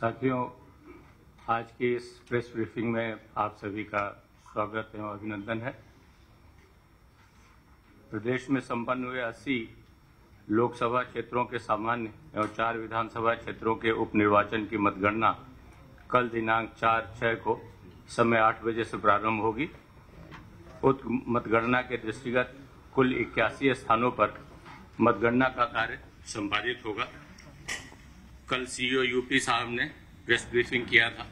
साथियों, आज की इस प्रेस ब्रीफिंग में आप सभी का स्वागत एवं अभिनंदन है। प्रदेश में संपन्न हुए 80 लोकसभा क्षेत्रों के सामान्य एवं 4 विधानसभा क्षेत्रों के उपनिर्वाचन की मतगणना कल दिनांक 4/6 को समय 8 बजे से प्रारंभ होगी। उक्त मतगणना के दृष्टिगत कुल 81 स्थानों पर मतगणना का कार्य संपादित होगा। कल सीईओ यूपी साहब ने प्रेस ब्रीफिंग किया था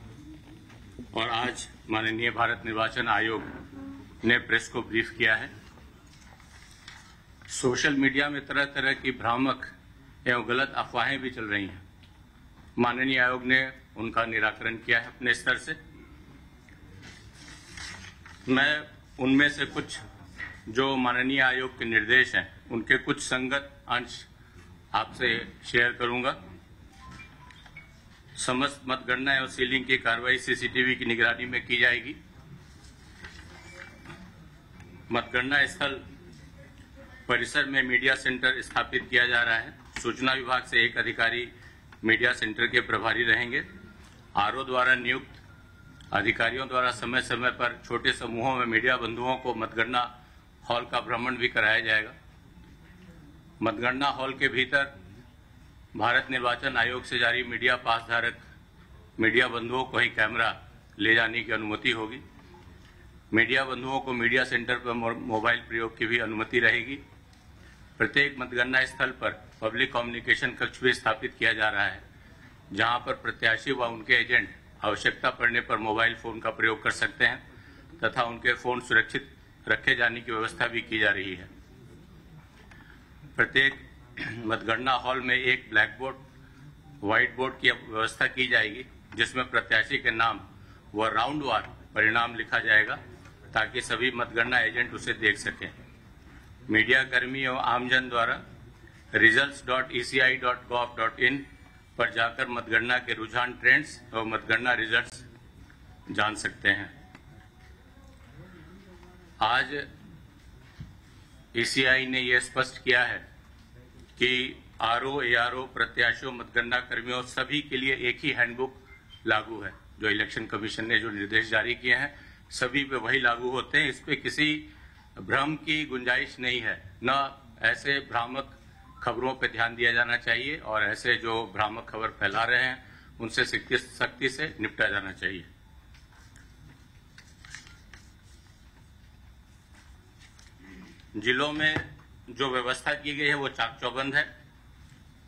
और आज माननीय भारत निर्वाचन आयोग ने प्रेस को ब्रीफ किया है। सोशल मीडिया में तरह तरह की भ्रामक एवं गलत अफवाहें भी चल रही हैं। माननीय आयोग ने उनका निराकरण किया है अपने स्तर से। मैं उनमें से कुछ जो माननीय आयोग के निर्देश हैं उनके कुछ संगत अंश आपसे शेयर करूंगा। समस्त मतगणना एवं सीलिंग की कार्रवाई सीसीटीवी की निगरानी में की जाएगी। मतगणना स्थल परिसर में मीडिया सेंटर स्थापित किया जा रहा है। सूचना विभाग से एक अधिकारी मीडिया सेंटर के प्रभारी रहेंगे। आरओ द्वारा नियुक्त अधिकारियों द्वारा समय समय पर छोटे समूहों में मीडिया बंधुओं को मतगणना हॉल का भ्रमण भी कराया जाएगा। मतगणना हॉल के भीतर भारत निर्वाचन आयोग से जारी मीडिया पास धारक मीडिया बंधुओं को ही कैमरा ले जाने की अनुमति होगी। मीडिया बंधुओं को मीडिया सेंटर पर मोबाइल प्रयोग की भी अनुमति रहेगी। प्रत्येक मतगणना स्थल पर पब्लिक कम्युनिकेशन कक्ष भी स्थापित किया जा रहा है, जहां पर प्रत्याशी व उनके एजेंट आवश्यकता पड़ने पर मोबाइल फोन का प्रयोग कर सकते हैं तथा उनके फोन सुरक्षित रखे जाने की व्यवस्था भी की जा रही है। प्रत्येक मतगणना हॉल में एक ब्लैक बोर्ड, व्हाइट बोर्ड की व्यवस्था की जाएगी, जिसमें प्रत्याशी के नाम व राउंडवार परिणाम लिखा जाएगा ताकि सभी मतगणना एजेंट उसे देख सकें। मीडिया कर्मी एवं आमजन द्वारा results.eci.gov.in पर जाकर मतगणना के रुझान, ट्रेंड्स और मतगणना रिजल्ट्स जान सकते हैं। आज ईसीआई ने यह स्पष्ट किया है कि आरओ, एआरओ, प्रत्याशियों, मतगणना कर्मियों सभी के लिए एक ही हैंडबुक लागू है। जो इलेक्शन कमीशन ने जो निर्देश जारी किए हैं सभी पे वही लागू होते हैं। इस पे किसी भ्रम की गुंजाइश नहीं है। न ऐसे भ्रामक खबरों पे ध्यान दिया जाना चाहिए और ऐसे जो भ्रामक खबर फैला रहे हैं उनसे सख्ती से निपटा जाना चाहिए। जिलों में जो व्यवस्था की गई है वो चाक चौबंद है।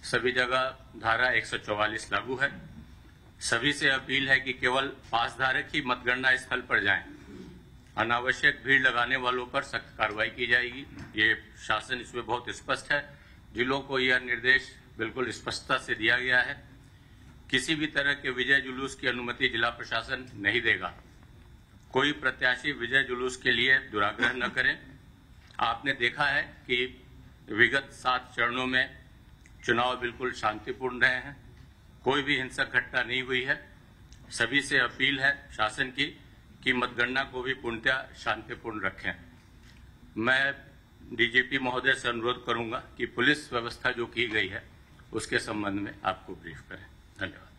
सभी जगह धारा 144 लागू है। सभी से अपील है कि केवल पास धारक ही मतगणना स्थल पर जाएं। अनावश्यक भीड़ लगाने वालों पर सख्त कार्रवाई की जाएगी। ये शासन इसमें बहुत स्पष्ट है। जिलों को यह निर्देश बिल्कुल स्पष्टता से दिया गया है। किसी भी तरह के विजय जुलूस की अनुमति जिला प्रशासन नहीं देगा। कोई प्रत्याशी विजय जुलूस के लिए दुराग्रह न करें। आपने देखा है कि विगत 7 चरणों में चुनाव बिल्कुल शांतिपूर्ण रहे हैं। कोई भी हिंसक घटना नहीं हुई है। सभी से अपील है शासन की कि मतगणना को भी पूर्णतः शांतिपूर्ण रखें। मैं डीजीपी महोदय से अनुरोध करूंगा कि पुलिस व्यवस्था जो की गई है उसके संबंध में आपको ब्रीफ करें। धन्यवाद।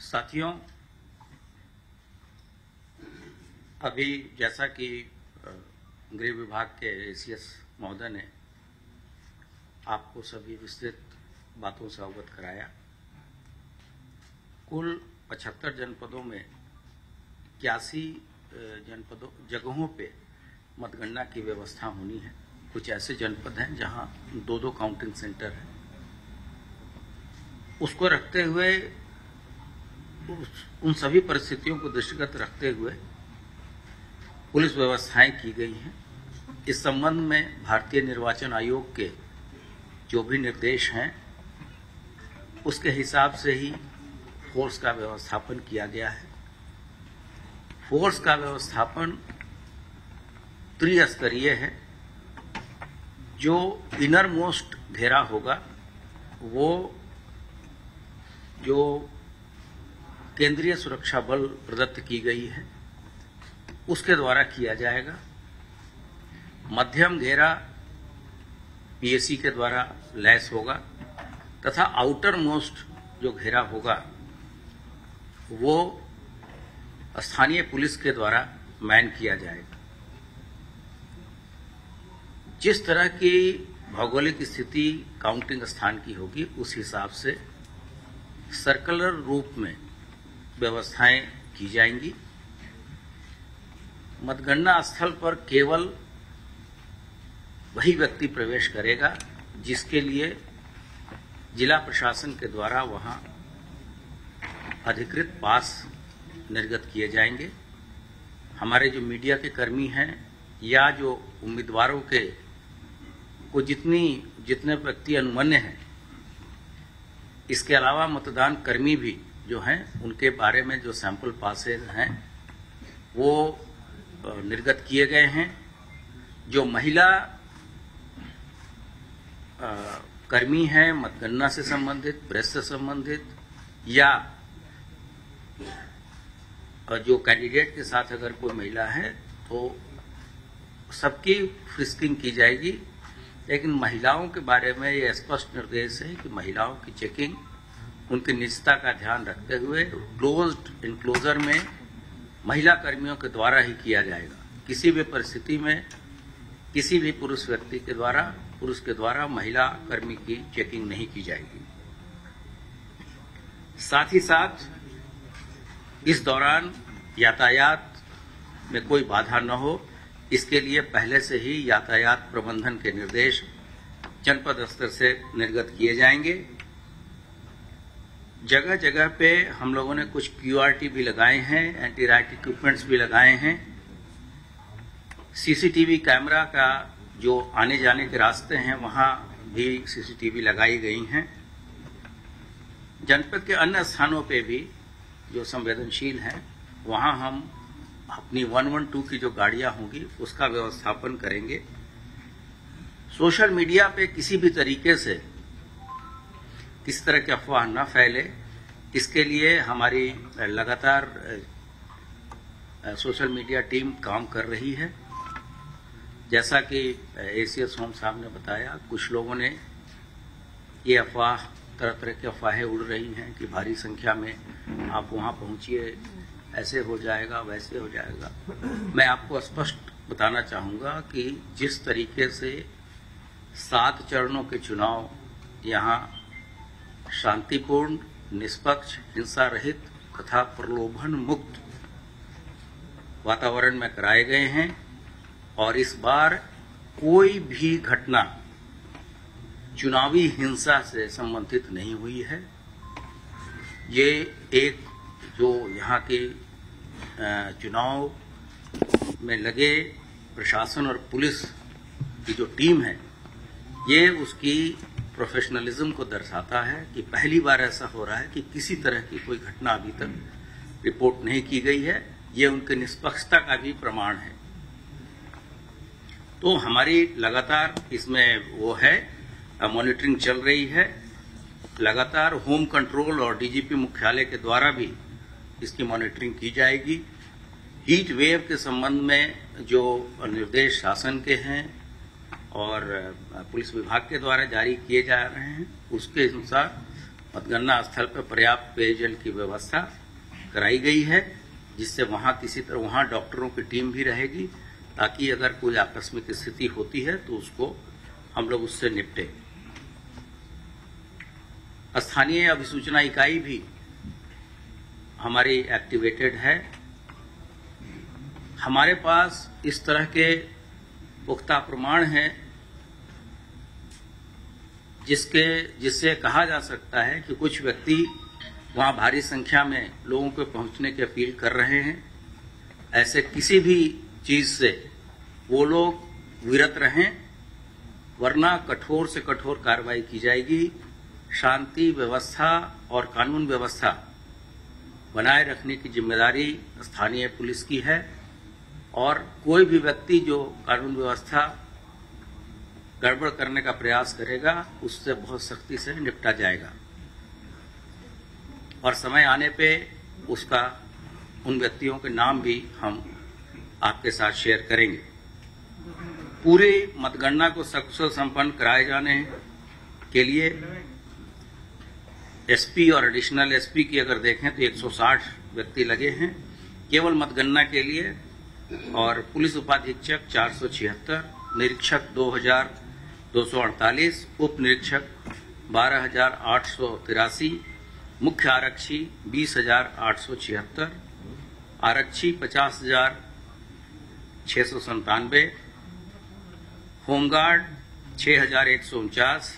साथियों, अभी जैसा कि गृह विभाग के एसीएस महोदय ने आपको सभी विस्तृत बातों से अवगत कराया। कुल 75 जनपदों में 81 जगहों पे मतगणना की व्यवस्था होनी है। कुछ ऐसे जनपद हैं जहां 2-2 काउंटिंग सेंटर हैं। उसको रखते हुए, उन सभी परिस्थितियों को दृष्टिगत रखते हुए पुलिस व्यवस्थाएं की गई हैं। इस संबंध में भारतीय निर्वाचन आयोग के जो भी निर्देश हैं उसके हिसाब से ही फोर्स का व्यवस्थापन किया गया है। फोर्स का व्यवस्थापन त्रिस्तरीय है। जो इनर मोस्ट घेरा होगा वो जो केंद्रीय सुरक्षा बल प्रदत्त की गई है उसके द्वारा किया जाएगा। मध्यम घेरा पीएसी के द्वारा लैस होगा तथा आउटर मोस्ट जो घेरा होगा वो स्थानीय पुलिस के द्वारा मैन किया जाएगा। जिस तरह की भौगोलिक स्थिति काउंटिंग स्थान की होगी उस हिसाब से सर्कुलर रूप में व्यवस्थाएं की जाएंगी। मतगणना स्थल पर केवल वही व्यक्ति प्रवेश करेगा जिसके लिए जिला प्रशासन के द्वारा वहां अधिकृत पास निर्गत किए जाएंगे। हमारे जो मीडिया के कर्मी हैं या जो उम्मीदवारों के को जितने व्यक्ति अनुमन्य हैं, इसके अलावा मतदान कर्मी भी जो हैं उनके बारे में जो सैंपल पासेज हैं वो निर्गत किए गए हैं। जो महिला कर्मी हैं मतगणना से संबंधित, प्रेस से संबंधित या जो कैंडिडेट के साथ अगर कोई महिला है तो सबकी फ्रिस्किंग की जाएगी। लेकिन महिलाओं के बारे में ये स्पष्ट निर्देश है कि महिलाओं की चेकिंग उनकी निजता का ध्यान रखते हुए क्लोज्ड इनक्लोजर में महिला कर्मियों के द्वारा ही किया जाएगा। किसी भी परिस्थिति में किसी भी पुरुष के द्वारा महिला कर्मी की चेकिंग नहीं की जाएगी। साथ ही साथ इस दौरान यातायात में कोई बाधा न हो, इसके लिए पहले से ही यातायात प्रबंधन के निर्देश जनपद स्तर से निर्गत किए जाएंगे। जगह जगह पे हम लोगों ने कुछ QRT भी लगाए हैं, एंटी राइट इक्विपमेंट्स भी लगाए हैं। CCTV कैमरा का जो आने जाने के रास्ते हैं वहां भी CCTV लगाई गई हैं। जनपद के अन्य स्थानों पे भी जो संवेदनशील हैं वहां हम अपनी 112 की जो गाड़ियां होंगी उसका व्यवस्थापन करेंगे। सोशल मीडिया पे किसी भी तरीके से किसी तरह की अफवाह न फैले, इसके लिए हमारी लगातार सोशल मीडिया टीम काम कर रही है। जैसा कि ACS होम साहब ने बताया, कुछ लोगों ने ये अफवाह, तरह तरह की अफवाहें उड़ रही हैं कि भारी संख्या में आप वहां पहुंचिए, ऐसे हो जाएगा, वैसे हो जाएगा। मैं आपको स्पष्ट बताना चाहूंगा कि जिस तरीके से 7 चरणों के चुनाव यहां शांतिपूर्ण, निष्पक्ष, हिंसा रहित तथा प्रलोभन मुक्त वातावरण में कराए गए हैं और इस बार कोई भी घटना चुनावी हिंसा से संबंधित नहीं हुई है। ये एक जो यहाँ के चुनाव में लगे प्रशासन और पुलिस की जो टीम है, ये उसकी प्रोफेशनलिज्म को दर्शाता है कि पहली बार ऐसा हो रहा है कि किसी तरह की कोई घटना अभी तक रिपोर्ट नहीं की गई है। ये उनकी निष्पक्षता का भी प्रमाण है। तो हमारी लगातार इसमें वो है, मॉनिटरिंग चल रही है। लगातार होम कंट्रोल और DGP मुख्यालय के द्वारा भी इसकी मॉनिटरिंग की जाएगी। हीट वेव के संबंध में जो निर्देश शासन के हैं और पुलिस विभाग के द्वारा जारी किए जा रहे हैं, उसके अनुसार मतगणना स्थल पर पर्याप्त पेयजल की व्यवस्था कराई गई है, जिससे वहां डॉक्टरों की टीम भी रहेगी ताकि अगर कोई आकस्मिक स्थिति होती है तो उसको हम लोग उससे निपटे। स्थानीय अभिसूचना इकाई भी हमारी एक्टिवेटेड है। हमारे पास इस तरह के पुख्ता प्रमाण हैं जिससे कहा जा सकता है कि कुछ व्यक्ति वहां भारी संख्या में लोगों को पहुंचने की अपील कर रहे हैं। ऐसे किसी भी चीज से वो लोग विरत रहें, वरना कठोर से कठोर कार्रवाई की जाएगी। शांति व्यवस्था और कानून व्यवस्था बनाए रखने की जिम्मेदारी स्थानीय पुलिस की है और कोई भी व्यक्ति जो कानून व्यवस्था गड़बड़ करने का प्रयास करेगा उससे बहुत सख्ती से निपटा जाएगा और समय आने पे उसका उन व्यक्तियों के नाम भी हम आपके साथ शेयर करेंगे। पूरी मतगणना को सकुशल संपन्न कराए जाने के लिए एसपी और एडिशनल एसपी की अगर देखें तो 160 व्यक्ति लगे हैं केवल मतगणना के लिए, और पुलिस उपाधीक्षक 476, निरीक्षक 2248, उप निरीक्षक 12,883, मुख्य आरक्षी 20,876, आरक्षी 50,697, होमगार्ड 6,149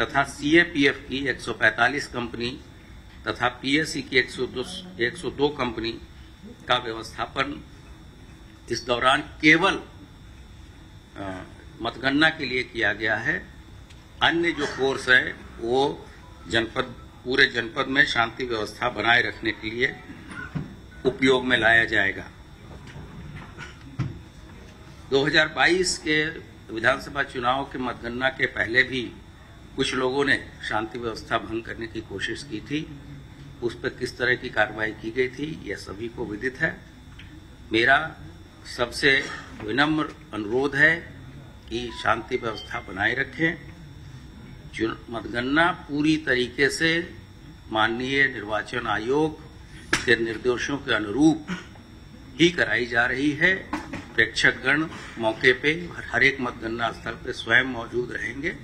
तथा सीएपीएफ की 145 कंपनी तथा पीएससी की 102 कंपनी का व्यवस्थापन इस दौरान केवल मतगणना के लिए किया गया है। अन्य जो फोर्स है वो पूरे जनपद में शांति व्यवस्था बनाए रखने के लिए उपयोग में लाया जाएगा। 2022 के विधानसभा चुनाव के मतगणना के पहले भी कुछ लोगों ने शांति व्यवस्था भंग करने की कोशिश की थी। उस पर किस तरह की कार्रवाई की गई थी यह सभी को विदित है। मेरा सबसे विनम्र अनुरोध है कि शांति व्यवस्था बनाए रखें। मतगणना पूरी तरीके से माननीय निर्वाचन आयोग के निर्देशों के अनुरूप ही कराई जा रही है। प्रेक्षकगण मौके पे हर एक मतगणना स्थल पे स्वयं मौजूद रहेंगे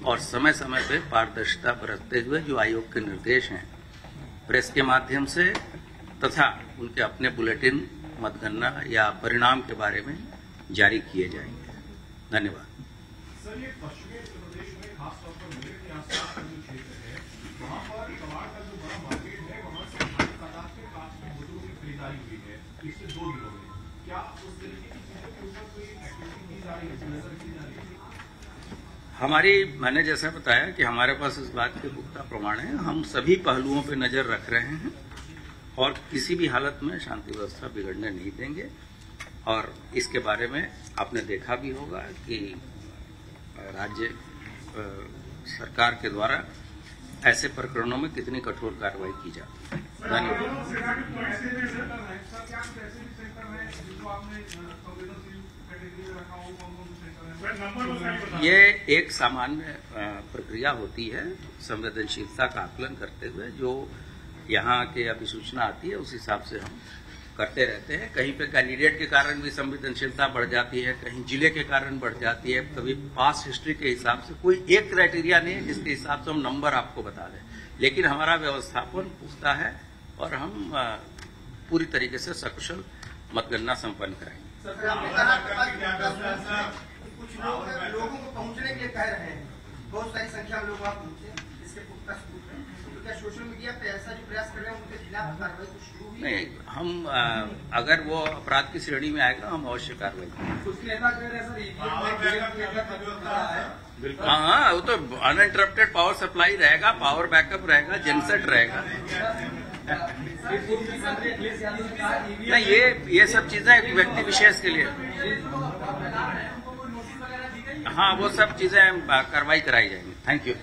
और समय समय पे पारदर्शिता बरतते हुए जो आयोग के निर्देश हैं प्रेस के माध्यम से तथा उनके अपने बुलेटिन मतगणना या परिणाम के बारे में जारी किए जाएंगे। धन्यवाद। सर, ये पश्चिमी उत्तर प्रदेश में खासतौर पर मेरठ के आसपास का जो क्षेत्र है वहां पर कबाड़ का जो बड़ा मार्केट है वहां से भारी तादाद में कांच के बोतलों की खरीदारी हुई है पिछले 2 दिनों में। क्या उस तरीके की चीजों के ऊपर कोई एक्टिविटी की जा रही है, नजर की जा रही है? मैंने जैसा बताया कि हमारे पास इस बात के पुख्ता प्रमाण है। हम सभी पहलुओं पर नजर रख रहे हैं और किसी भी हालत में शांति व्यवस्था बिगड़ने नहीं देंगे। और इसके बारे में आपने देखा भी होगा कि राज्य सरकार के द्वारा ऐसे प्रकरणों में कितनी कठोर कार्रवाई की जाती है। धन्यवाद। ये एक सामान्य प्रक्रिया होती है संवेदनशीलता का आकलन करते हुए। जो यहाँ के अभिसूचना आती है उस हिसाब से हम करते रहते हैं। कहीं पे कैंडिडेट के कारण भी संवेदनशीलता बढ़ जाती है, कहीं जिले के कारण बढ़ जाती है, कभी पास हिस्ट्री के हिसाब से। कोई एक क्राइटेरिया नहीं है जिसके हिसाब से हम नंबर आपको बता दें, लेकिन हमारा व्यवस्थापन पुख्ता है और हम पूरी तरीके से सकुशल मतगणना संपन्न कराएंगे। कुछ लोगों को पहुंचने के लिए कह रहे हैं, बहुत सारी संख्या में लोग वहां पहुंचे, इसके पुख्ता सबूत है। तो क्या सोशल मीडिया पे ऐसा जो प्रयास कर रहे हैं उनके खिलाफ कार्रवाई कुछ शुरू हुई? नहीं, हम अगर वो अपराध की श्रेणी में आएगा हम अवश्य कार्रवाई करेंगे। कुछ नेता कह रहे हैं सर हाँ, वो तो अनइंटरप्टेड पावर सप्लाई रहेगा, पावर बैकअप रहेगा, जनसेट रहेगा। नहीं, ये सब चीजें व्यक्ति विशेष के लिए, हाँ वो सब चीजें कार्रवाई कराई जाएंगी। Thank you.